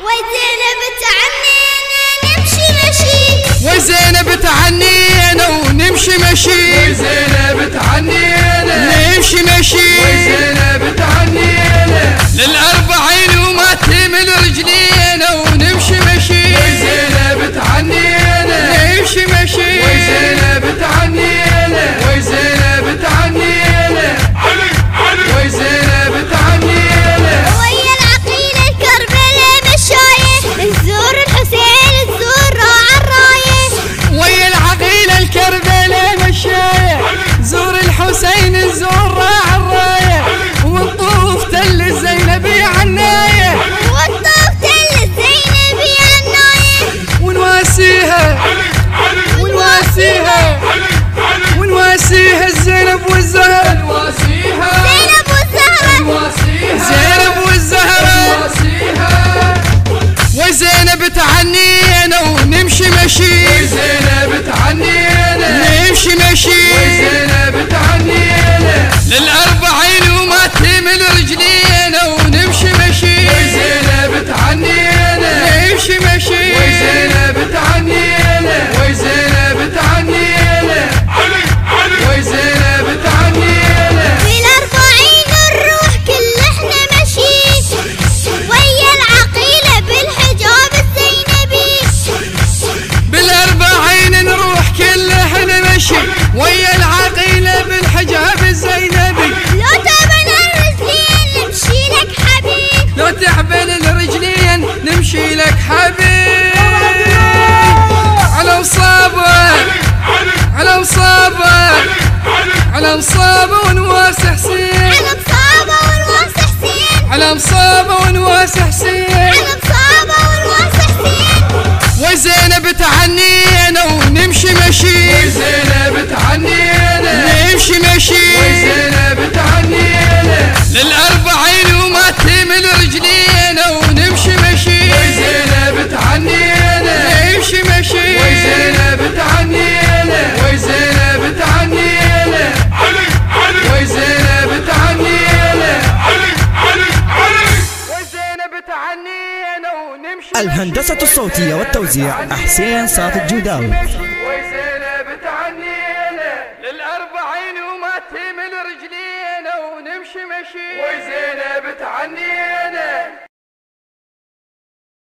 وزينب تعنينا نمشي مشي، وزينب تعنينا ونمشي مشي، وزينب تعنينا نمشي مشي، وزينب تعنينا للأربعين وما تمل رجلينا ونمشي مشي، وزينب تعنينا نمشي مشي، وزينب تعنينا وزينب تعنينا وزينب تعنينا ويا العقيلة الكربلاء مشاية، الزور الحسين الزور راعى الراية، ويا العقيلة الكربلاء مشاية، زور الحسين الزور راعى الراية، ونطوف تل الزينبي عناية، والطوف تل الزينبي عناية، ونواسيها ونواسيها ونواسيها الزينب والزهر، نواسيها زينب والزهرة، نواسيها زينب والزهرة، نواسيها وزينب تعنينا ونمشي مشي، وزينب تعنينا نمشي مشي، وزينب تعنينا للأربعين وما تمل رجلينا ونمشي مشي، وزينب تعنينا نمشي مشي، وزينب تعنينا وزينب تعنينا وزينب تعنينا بالأربعين نروح كل احنا مشي، ويا العقيلة بالحجاب الزينبي، بالأربعين نروح كل احنا مشي، ويا العقيلة بالحجاب الزينبي، لو تعبنا الرجلين نمشي لك حبيب، لو تعبن الرجلين نمشي لك حبيب، على مصابه على مصابه على مصابه ونواس حسين، على مصابة والواس حسين، على مصابه ونواس حسين، على مصابة والواس حسين، وزينب تعنينا ونمشي مشي، وزينب تعنينا نمشي مشي، وزينب تعنينا للأربعين وما تمل رجلينا ونمشي مشي، وزينب تعنينا نمشي مشي، وزينب تعنينا وزينب تعنينا وزينب تعنينا وزينب تعنينا ونمشي الهندسة الصوتية والتوزيع حسين صافي الجوداوي. وزينب تعنينا للأربعين وما تمل رجلينا ونمشي مشي، وزينب تعنينا